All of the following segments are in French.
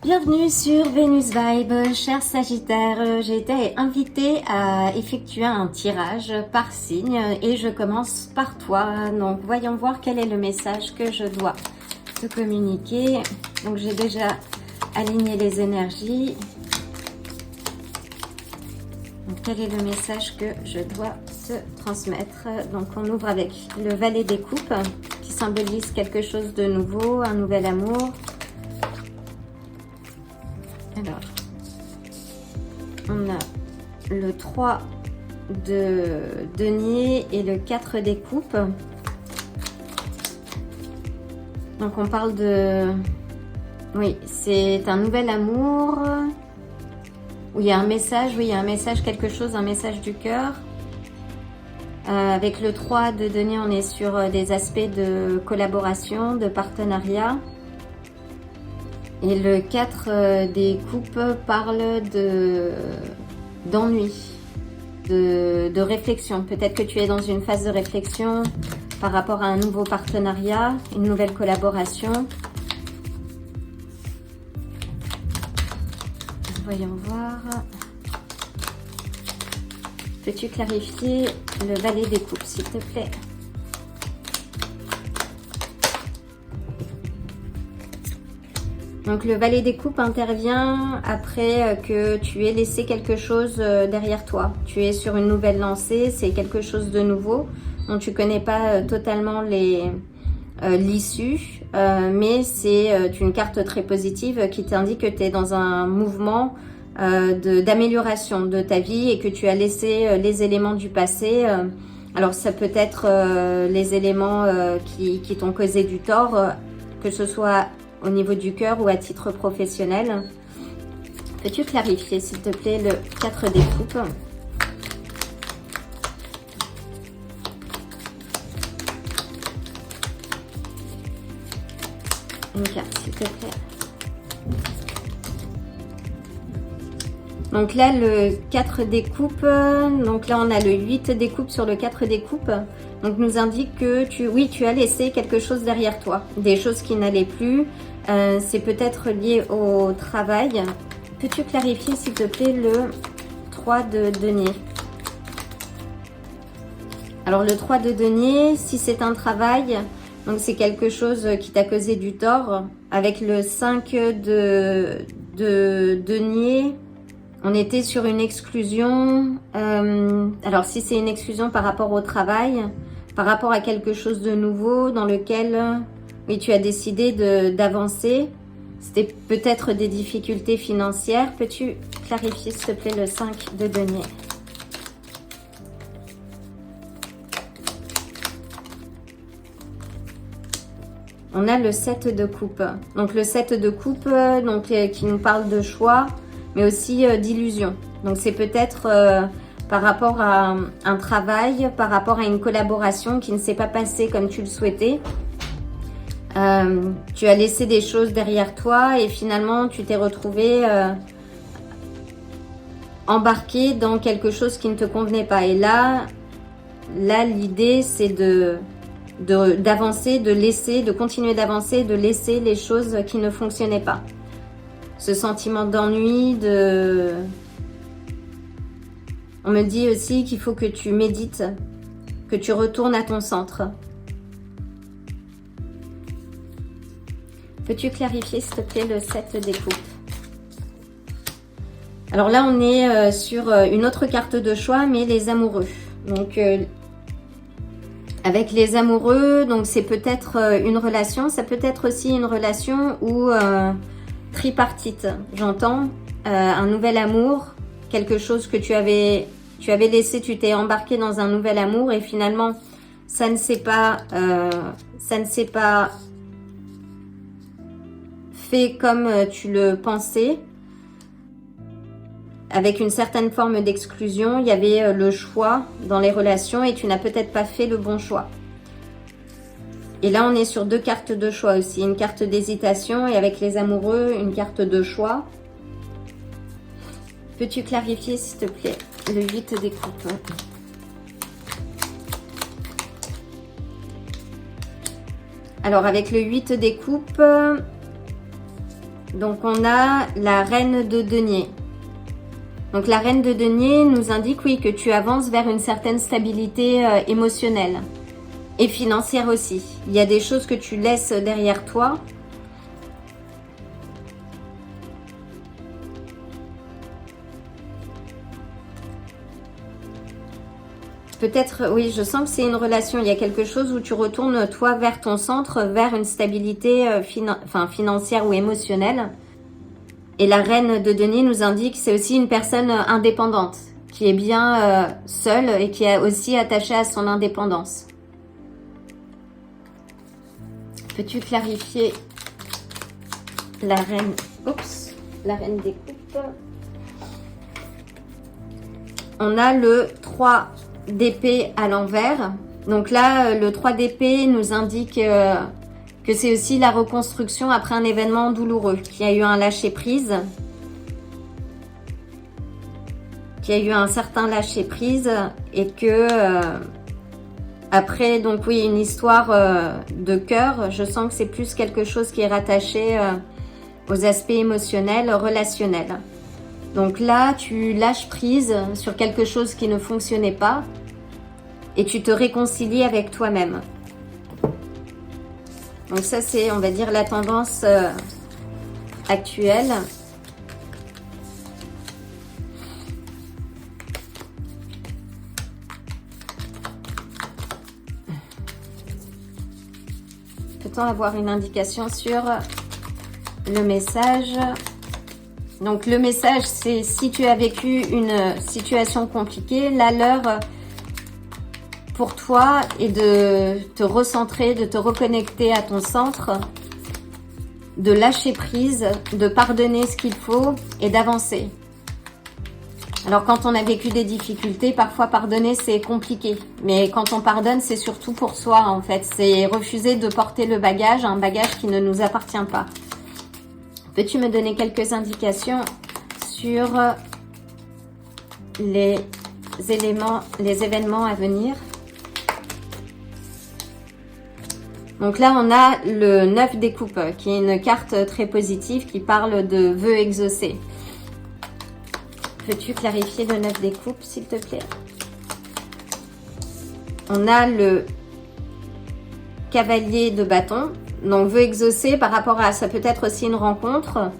Bienvenue sur Venus Vibe, cher Sagittaire. J'ai été invitée à effectuer un tirage par signe et je commence par toi. Donc voyons voir quel est le message que je dois te communiquer. Donc j'ai déjà aligné les énergies. Donc, quel est le message que je dois te transmettre? Donc on ouvre avec le valet des coupes qui symbolise quelque chose de nouveau, un nouvel amour. Alors, on a le 3 de denier et le 4 des coupes. Donc on parle de... Oui, c'est un nouvel amour. Où il y a un message, oui, il y a un message, quelque chose, un message du cœur. Avec le 3 de denier, on est sur des aspects de collaboration, de partenariat. Et le 4 des coupes parle d'ennui, de réflexion. Peut-être que tu es dans une phase de réflexion par rapport à un nouveau partenariat, une nouvelle collaboration. Voyons voir. Peux-tu clarifier le valet des coupes, s'il te plaît? Donc le valet des coupes intervient après que tu aies laissé quelque chose derrière toi. Tu es sur une nouvelle lancée, c'est quelque chose de nouveau dont tu ne connais pas totalement l'issue, mais c'est une carte très positive qui t'indique que tu es dans un mouvement d'amélioration de ta vie et que tu as laissé les éléments du passé. Alors ça peut être les éléments qui t'ont causé du tort, que ce soit au niveau du cœur ou à titre professionnel. Peux-tu clarifier, s'il te plaît, le 4 des coupes? Une carte, s'il te plaît. Donc là, le 4 des coupes, donc là on a le 8 des coupes sur le 4 des coupes. Donc nous indique que tu as laissé quelque chose derrière toi, des choses qui n'allaient plus. C'est peut-être lié au travail. Peux-tu clarifier, s'il te plaît, le 3 de denier? Alors le 3 de denier, si c'est un travail, donc c'est quelque chose qui t'a causé du tort. Avec le 5 de denier, on était sur une exclusion. Alors si c'est une exclusion par rapport au travail, par rapport à quelque chose de nouveau dans lequel oui, tu as décidé d'avancer. C'était peut-être des difficultés financières. Peux-tu clarifier, s'il te plaît, le 5 de denier? On a le 7 de coupe. Donc le 7 de coupe donc, qui nous parle de choix, mais aussi d'illusion. Donc c'est peut-être par rapport à un travail, par rapport à une collaboration qui ne s'est pas passée comme tu le souhaitais. Tu as laissé des choses derrière toi et finalement tu t'es retrouvé embarqué dans quelque chose qui ne te convenait pas. Et là l'idée c'est d'avancer, de continuer d'avancer, de laisser les choses qui ne fonctionnaient pas. Ce sentiment d'ennui, on me dit aussi qu'il faut que tu médites, que tu retournes à ton centre. Peux-tu clarifier, s'il te plaît, le 7 des coupes? Alors là, on est sur une autre carte de choix, mais les amoureux. Donc, avec les amoureux, donc c'est peut-être une relation. Ça peut être aussi une relation où tripartite. J'entends un nouvel amour, quelque chose que tu avais laissé, tu t'es embarqué dans un nouvel amour et finalement, ça ne s'est pas fait comme tu le pensais, avec une certaine forme d'exclusion. Il y avait le choix dans les relations et tu n'as peut-être pas fait le bon choix. Et là, on est sur deux cartes de choix aussi. Une carte d'hésitation et avec les amoureux, une carte de choix. Peux-tu clarifier, s'il te plaît, le 8 des coupes? Alors, avec le 8 des coupes, Donc on a la reine de denier. Donc la reine de denier nous indique, oui, que tu avances vers une certaine stabilité émotionnelle et financière aussi. Il y a des choses que tu laisses derrière toi. Peut-être, oui, je sens que c'est une relation. Il y a quelque chose où tu retournes, toi, vers ton centre, vers une stabilité financière ou émotionnelle. Et la reine de denier nous indique que c'est aussi une personne indépendante, qui est bien seule et qui est aussi attachée à son indépendance. Peux-tu clarifier la reine, la reine des coupes? On a le 3 d'épée à l'envers. Donc là, le 3 d'épée nous indique que c'est aussi la reconstruction après un événement douloureux, qu'il y a eu un lâcher-prise, qu'il y a eu un certain lâcher-prise et que après, donc oui, une histoire de cœur, je sens que c'est plus quelque chose qui est rattaché aux aspects émotionnels, relationnels. Donc là, tu lâches prise sur quelque chose qui ne fonctionnait pas et tu te réconcilies avec toi-même. Donc ça, c'est, on va dire, la tendance actuelle. Peut-on avoir une indication sur le message? Donc le message, c'est si tu as vécu une situation compliquée, là l'heure pour toi est de te recentrer, de te reconnecter à ton centre, de lâcher prise, de pardonner ce qu'il faut et d'avancer. Alors quand on a vécu des difficultés, parfois pardonner c'est compliqué. Mais quand on pardonne, c'est surtout pour soi en fait. C'est refuser de porter le bagage, un bagage qui ne nous appartient pas. Peux-tu me donner quelques indications sur les événements à venir? Donc là, on a le 9 des coupes, qui est une carte très positive qui parle de vœux exaucés. Peux-tu clarifier le 9 des coupes, s'il te plaît? On a le cavalier de bâton. Donc, vœux exaucés par rapport à... Ça peut être aussi une rencontre.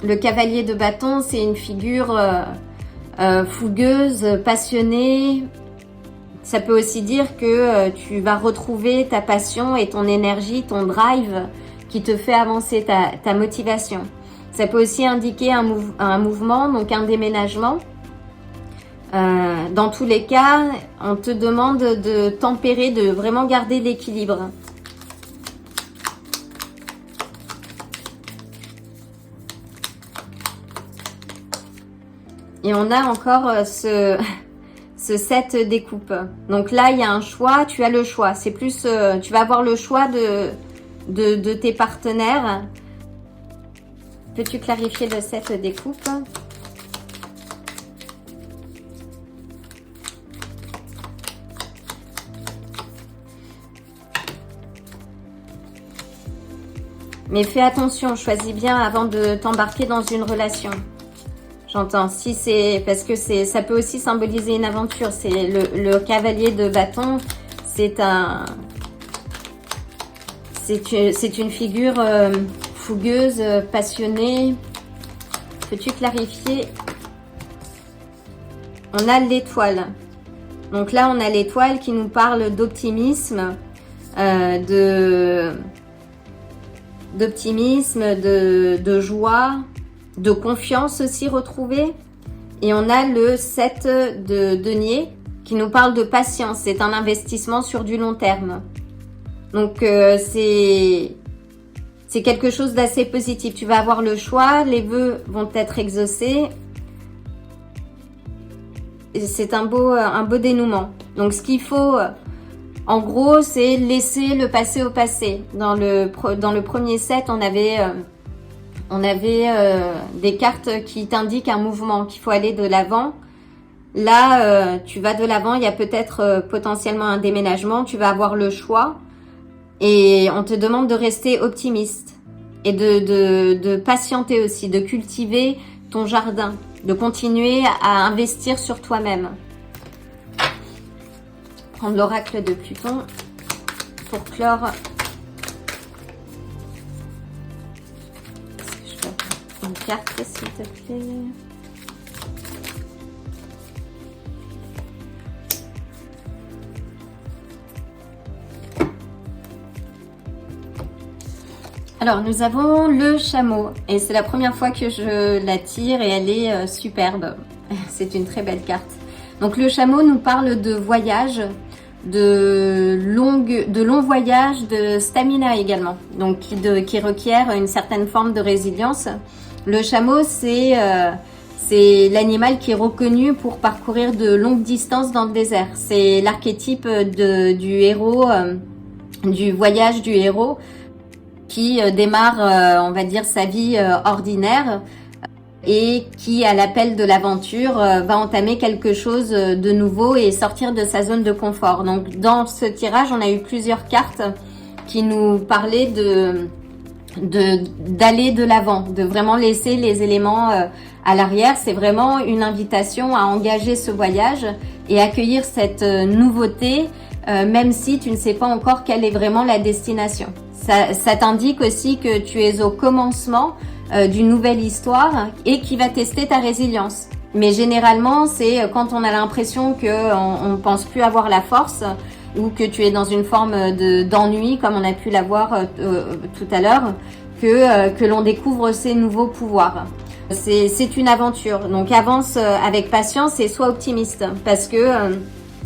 Le cavalier de bâton, c'est une figure fougueuse, passionnée. Ça peut aussi dire que tu vas retrouver ta passion et ton énergie, ton drive qui te fait avancer ta motivation. Ça peut aussi indiquer un mouvement, donc un déménagement. Dans tous les cas, on te demande de tempérer, de vraiment garder l'équilibre. Et on a encore ce 7 des coupes. Donc là, il y a un choix, tu as le choix. C'est plus, tu vas avoir le choix de tes partenaires. Peux-tu clarifier le 7 des coupes? Mais fais attention, choisis bien avant de t'embarquer dans une relation. J'entends. Si c'est parce que ça peut aussi symboliser une aventure. C'est le cavalier de bâton. C'est une figure fougueuse, passionnée. Peux-tu clarifier? On a l'étoile. Donc là, on a l'étoile qui nous parle d'optimisme, de joie, de confiance aussi retrouvée. Et on a le 7 de denier qui nous parle de patience. C'est un investissement sur du long terme. Donc c'est quelque chose d'assez positif. Tu vas avoir le choix, les vœux vont être exaucés. C'est un beau dénouement. Donc ce qu'il faut, en gros, c'est laisser le passé au passé. Dans le premier set, on avait des cartes qui t'indiquent un mouvement, qu'il faut aller de l'avant. Là, tu vas de l'avant, il y a peut-être potentiellement un déménagement, tu vas avoir le choix et on te demande de rester optimiste. et de patienter aussi, de cultiver ton jardin, de continuer à investir sur toi-même. Prendre l'oracle de Pluton pour clore. Est-ce que je peux avoir une carte, s'il te plaît? Alors, nous avons le chameau et c'est la première fois que je la tire et elle est superbe. C'est une très belle carte. Donc, le chameau nous parle de voyage, de longs voyages, de stamina également, donc qui requiert une certaine forme de résilience. Le chameau, c'est l'animal qui est reconnu pour parcourir de longues distances dans le désert. C'est l'archétype du héros, du voyage du héros, qui démarre, on va dire, sa vie ordinaire et qui, à l'appel de l'aventure, va entamer quelque chose de nouveau et sortir de sa zone de confort. Donc, dans ce tirage, on a eu plusieurs cartes qui nous parlaient d'aller de l'avant, de vraiment laisser les éléments à l'arrière. C'est vraiment une invitation à engager ce voyage et accueillir cette nouveauté, même si tu ne sais pas encore quelle est vraiment la destination. Ça t'indique aussi que tu es au commencement d'une nouvelle histoire et qui va tester ta résilience. Mais généralement, c'est quand on a l'impression qu'on ne pense plus avoir la force ou que tu es dans une forme d'ennui, comme on a pu l'avoir tout à l'heure, que l'on découvre ces nouveaux pouvoirs. C'est une aventure, donc avance avec patience et sois optimiste parce que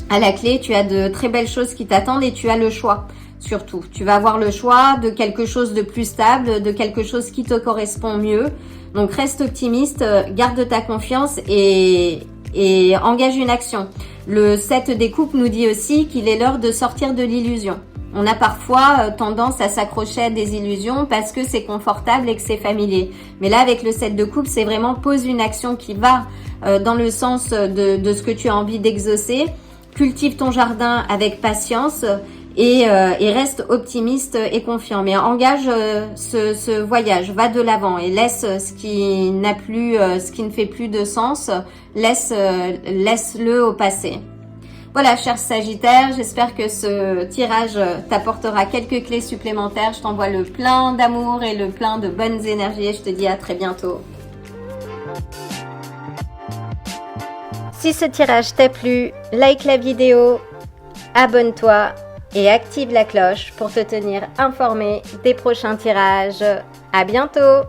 à la clé, tu as de très belles choses qui t'attendent et tu as le choix. Surtout, tu vas avoir le choix de quelque chose de plus stable, de quelque chose qui te correspond mieux. Donc reste optimiste, garde ta confiance et engage une action. Le 7 des coupes nous dit aussi qu'il est l'heure de sortir de l'illusion. On a parfois tendance à s'accrocher à des illusions parce que c'est confortable et que c'est familier. Mais là, avec le 7 de coupe, c'est vraiment pose une action qui va dans le sens de ce que tu as envie d'exaucer. Cultive ton jardin avec patience et reste optimiste et confiant. Mais engage ce voyage, va de l'avant et laisse ce qui ne fait plus de sens, laisse-le au passé. Voilà, cher Sagittaire, j'espère que ce tirage t'apportera quelques clés supplémentaires. Je t'envoie le plein d'amour et le plein de bonnes énergies et je te dis à très bientôt. Si ce tirage t'a plu, like la vidéo, abonne-toi et active la cloche pour te tenir informé des prochains tirages. À bientôt!